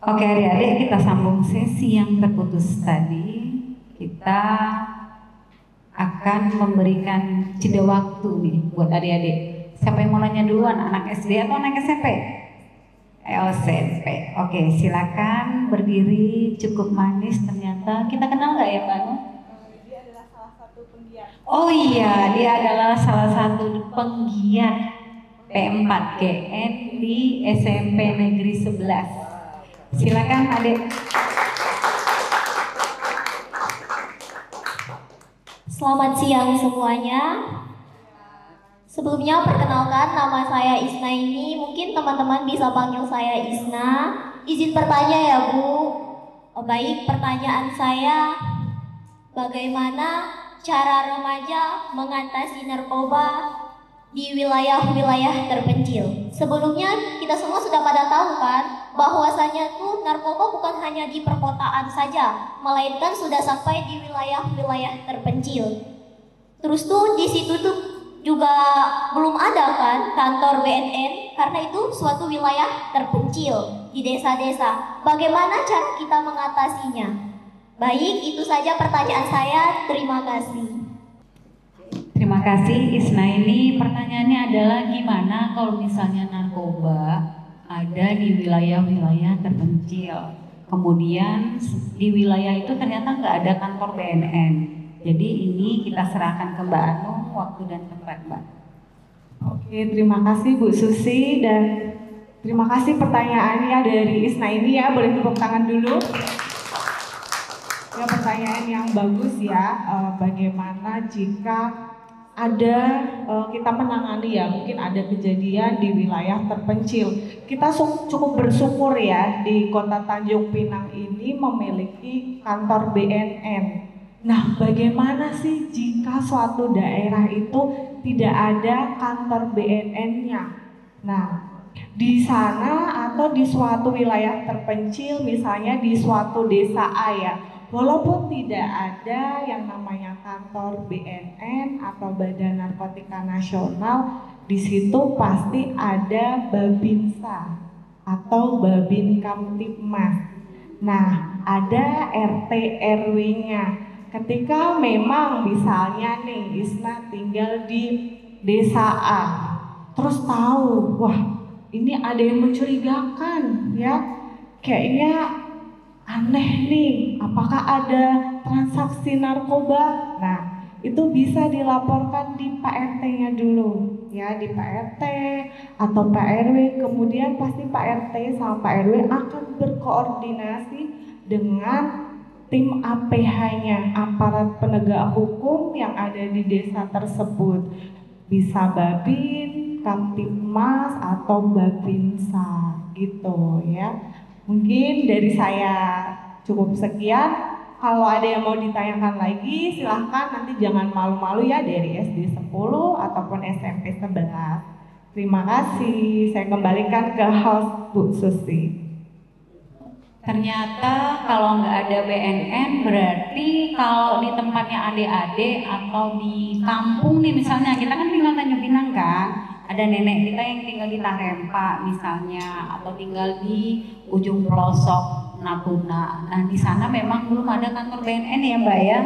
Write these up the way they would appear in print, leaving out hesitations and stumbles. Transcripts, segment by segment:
Oke adik-adik, kita sambung sesi yang terputus tadi. Kita akan memberikan jeda waktu nih buat adik-adik. Siapa yang mau nanya duluan, anak SD atau anak SMP? SMP. Oke, silakan berdiri, cukup manis ternyata. Kita kenal nggak ya Mbak? Dia adalah salah satu penggiat. Oh iya, dia adalah salah satu penggiat P4GN di SMP Negeri 11. Silakan adik. Selamat siang semuanya. Sebelumnya perkenalkan, nama saya Isna ini. Mungkin teman-teman bisa panggil saya Isna. Izin bertanya ya Bu. Baik, pertanyaan saya, bagaimana cara remaja mengatasi narkoba di wilayah-wilayah terpencil? Sebelumnya kita semua sudah pada tahu kan bahwasanya tuh narkoba bukan hanya di perkotaan saja, melainkan sudah sampai di wilayah-wilayah terpencil. Terus tuh di situ tuh juga belum ada kan kantor BNN karena itu suatu wilayah terpencil di desa-desa. Bagaimana cara kita mengatasinya? Baik, itu saja pertanyaan saya. Terima kasih. Terima kasih Isna. Ini pertanyaannya adalah gimana kalau misalnya narkoba ada di wilayah-wilayah terpencil, kemudian di wilayah itu ternyata nggak ada kantor BNN. Jadi ini kita serahkan ke Mbak Anu, waktu dan tempat Mbak. Oke, terima kasih Bu Susi dan terima kasih pertanyaannya dari Isna ini ya. Boleh tepuk tangan dulu. Ya, pertanyaan yang bagus ya. Bagaimana jika ada kita menangani ya, mungkin ada kejadian di wilayah terpencil. Kita cukup bersyukur ya di Kota Tanjung Pinang ini memiliki kantor BNN. Nah, bagaimana sih jika suatu daerah itu tidak ada kantor BNN-nya? Nah, di sana atau di suatu wilayah terpencil, misalnya di suatu desa A ya, walaupun tidak ada yang namanya kantor BNN atau Badan Narkotika Nasional, di situ pasti ada Babinsa atau Babin Kamtibmas. Nah, ada RT RW-nya. Ketika memang misalnya nih Isna tinggal di desa A, terus tahu, wah ini ada yang mencurigakan ya, kayaknya aneh nih, apakah ada transaksi narkoba? Nah, itu bisa dilaporkan di Pak RT-nya dulu ya, di Pak RT atau Pak RW. Kemudian pasti Pak RT sama Pak RW akan berkoordinasi dengan tim APH-nya, aparat penegak hukum yang ada di desa tersebut. Bisa Babin, Kamtibmas atau Babinsa gitu ya. Mungkin dari saya cukup sekian. Kalau ada yang mau ditanyakan lagi silahkan, nanti jangan malu-malu ya, dari SD 10 ataupun SMP 11. Terima kasih. Saya kembalikan ke host Bu Susi. Ternyata kalau nggak ada BNN berarti kalau di tempatnya adik-adik atau di kampung nih, misalnya kita kan tinggal Tanjung Pinang kan, ada nenek kita yang tinggal di Tarempa misalnya, atau tinggal di ujung pelosok Natuna. Nah di sana memang belum ada kantor BNN ya Mbak ya.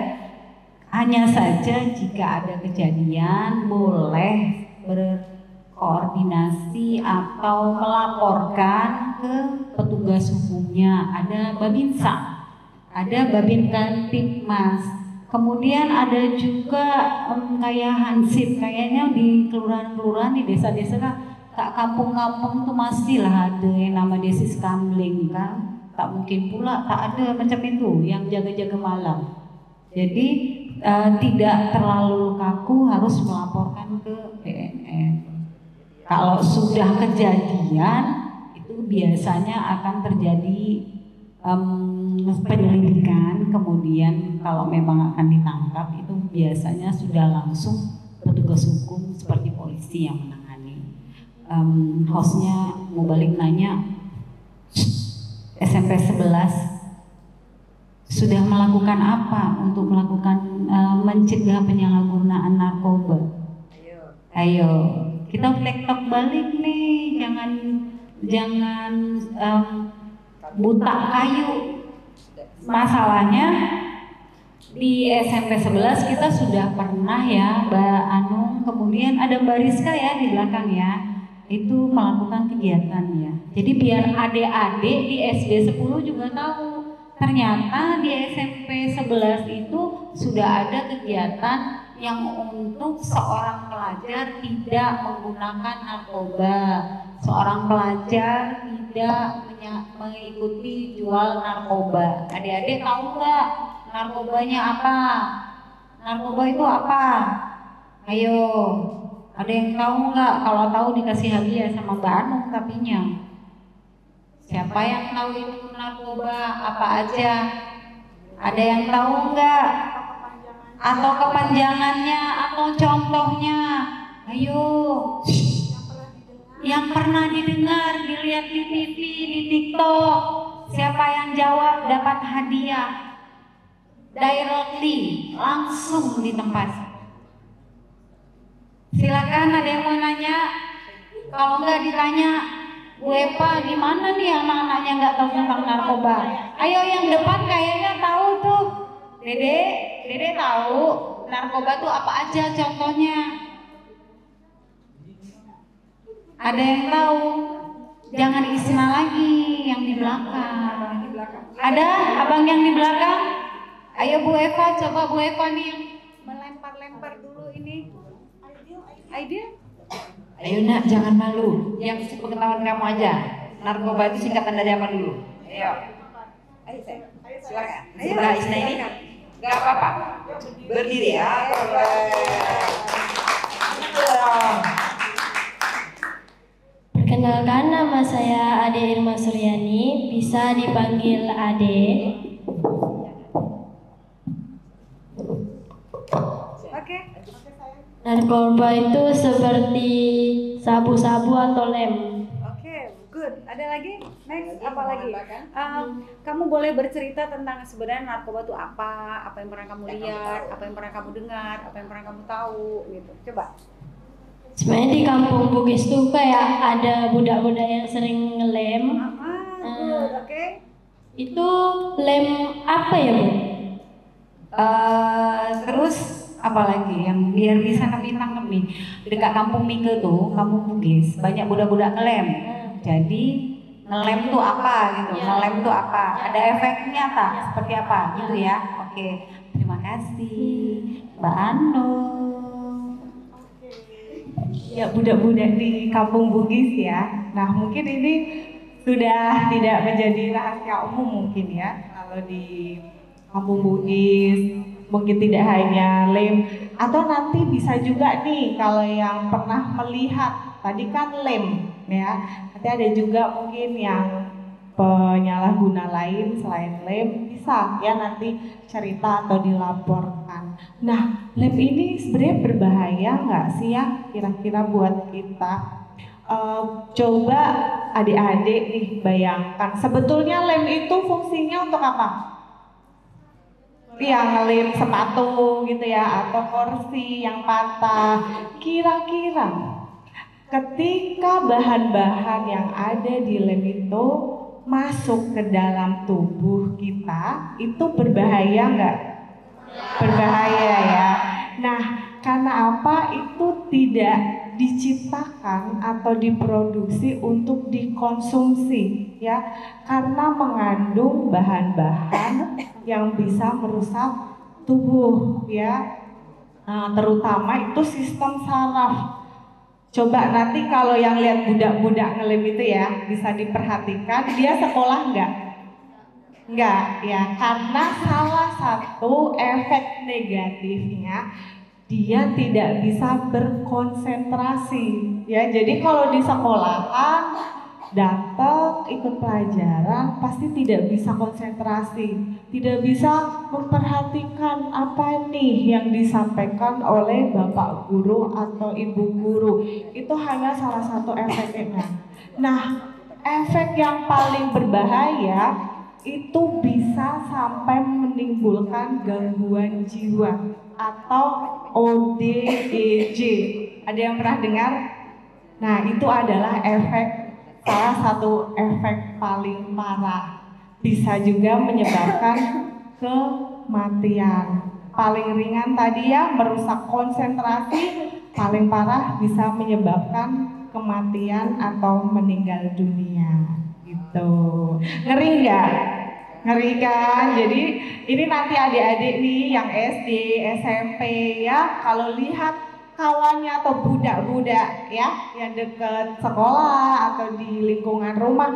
Hanya saja jika ada kejadian boleh berkoordinasi atau melaporkan ke petugas hukumnya. Ada Babinsa, ada Babin Kamtibmas, kemudian ada juga kayak Hansip, kayaknya di kelurahan-kelurahan di desa-desa tak kampung-kampung tuh masih lah ada yang nama Desis Kamling kan. Tak mungkin pula tak ada macam itu yang jaga-jaga malam. Jadi tidak terlalu kaku harus melaporkan ke BNN. Kalau sudah kejadian itu biasanya akan terjadi penyelidikan, kemudian kalau memang akan ditangkap itu biasanya sudah langsung petugas hukum seperti polisi yang menangani. Hostnya mau balik nanya, SMP 11 sudah melakukan apa untuk melakukan mencegah penyalahgunaan narkoba? Ayo, kita tektok balik nih, jangan buta kayu. Masalahnya di SMP 11 kita sudah pernah ya Mbak Anung, kemudian ada Mbak Rizka ya di belakang ya, itu melakukan kegiatan ya. Jadi biar adik-adik di SD 10 juga tahu, ternyata di SMP 11 itu sudah ada kegiatan yang untuk seorang pelajar tidak menggunakan narkoba, seorang pelajar tidak mengikuti jual narkoba. Adik-adik tahu nggak narkobanya apa? Narkoba itu apa? Ayo, ada yang tahu nggak? Kalau tahu dikasih hadiah sama Mbak Anung tapinya. Siapa yang tahu itu narkoba apa aja? Ada yang tahu nggak? Atau kepanjangannya atau contohnya? Ayo. Yang pernah didengar, dilihat di TV, di TikTok. Siapa yang jawab dapat hadiah. Directly, langsung di tempat. Silakan, ada yang mau nanya? Kalau nggak ditanya, Bu Eva gimana nih anak-anaknya nggak tahu tentang narkoba? Ayo yang depan kayaknya tahu tuh. Dede tahu narkoba tuh apa aja contohnya? Ada yang tahu? Jangan Isna lagi yang di belakang. Ada abang yang di belakang? Ayo Bu Eva, coba Bu Eva nih melempar-lempar dulu ini. Idea? Ayo nak, jangan malu. Yang sepengetahuan kamu aja. Narkoba itu singkatan dari apa dulu? Ayo. Silakan. Sebelah Isna ini. Gak apa-apa. Berdiri ya. Perkenalkan, nama saya Ade Irma Suryani, bisa dipanggil Ade. Oke. Narkoba itu seperti sabu-sabu atau lem. Oke, good. Ada lagi? Next, apa lagi? Kamu boleh bercerita tentang sebenarnya narkoba itu apa yang pernah kamu lihat, apa yang pernah kamu dengar, apa yang pernah kamu tahu, gitu. Coba. Sebenarnya di kampung Bugis tuh kayak ada budak-budak yang sering ngelem. Good, oke. Itu lem apa ya, Bu? Terus apa lagi yang biar bisa kami tangkap nih? Dekat kampung Mike tuh, kampung Bugis, banyak budak-budak ngelem. Jadi ngelem tuh apa gitu? Ngelem tuh apa? Ada efeknya tak? Seperti apa? Gitu ya? Oke, terima kasih Mbak Anung. Ya, budak-budak di kampung Bugis ya. Nah, mungkin ini sudah tidak menjadi rahasia umum mungkin ya. Kalau di kampung Bugis mungkin tidak hanya lem, atau nanti bisa juga nih kalau yang pernah melihat tadi kan lem ya. Nanti ada juga mungkin yang penyalahguna lain selain lem, bisa ya nanti cerita atau dilaporkan. Nah, lem ini sebenarnya berbahaya nggak sih ya kira-kira buat kita? Coba adik-adik nih bayangkan, sebetulnya lem itu fungsinya untuk apa? Yang ngelem sepatu gitu ya, atau kursi yang patah. Kira-kira ketika bahan-bahan yang ada di lem itu masuk ke dalam tubuh kita, itu berbahaya nggak? Berbahaya ya. Nah, karena apa? Itu tidak diciptakan atau diproduksi untuk dikonsumsi ya, karena mengandung bahan-bahan yang bisa merusak tubuh ya. Nah, terutama itu sistem saraf. Coba nanti kalau yang lihat budak-budak ngelem itu ya, bisa diperhatikan dia sekolah enggak? Enggak ya, karena salah satu efek negatifnya dia tidak bisa berkonsentrasi ya. Jadi kalau di sekolahan datang ikut pelajaran pasti tidak bisa konsentrasi, tidak bisa memperhatikan apa nih yang disampaikan oleh bapak guru atau ibu guru. Itu hanya salah satu efeknya. Nah, efek yang paling berbahaya itu bisa sampai menimbulkan gangguan jiwa atau ODGJ. Ada yang pernah dengar? Nah, itu adalah salah satu efek paling parah bisa juga menyebabkan kematian. Paling ringan tadi ya merusak konsentrasi, paling parah bisa menyebabkan kematian atau meninggal dunia gitu. Ngeri nggak? Ngeri kan? Jadi ini nanti adik-adik nih yang SD, SMP ya, kalau lihat kawannya atau budak-budak ya yang deket sekolah atau di lingkungan rumah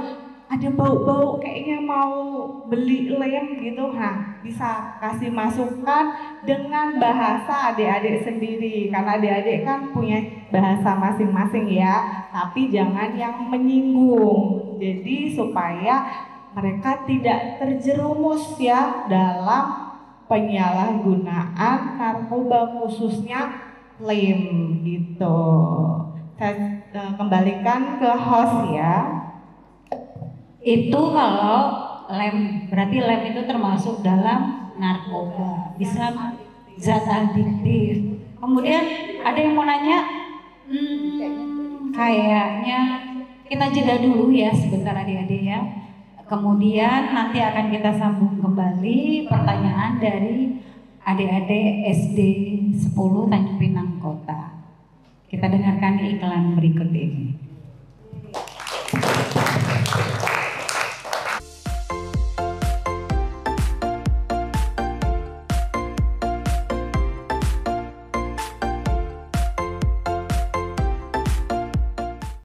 ada bau-bau kayaknya mau beli lem gitu, nah bisa kasih masukan dengan bahasa adik-adik sendiri karena adik-adik kan punya bahasa masing-masing ya, tapi jangan yang menyinggung, jadi supaya mereka tidak terjerumus ya dalam penyalahgunaan narkoba khususnya lem gitu. Saya kembalikan ke host ya. Itu kalau lem, berarti lem itu termasuk dalam narkoba, bisa zat adiktif. Kemudian ada yang mau nanya, kayaknya kita jeda dulu ya sebentar adik-adik ya. Kemudian nanti akan kita sambung kembali pertanyaan dari adik-adik SD 10 Tanjung Pinang Kota. Kita dengarkan iklan berikut ini.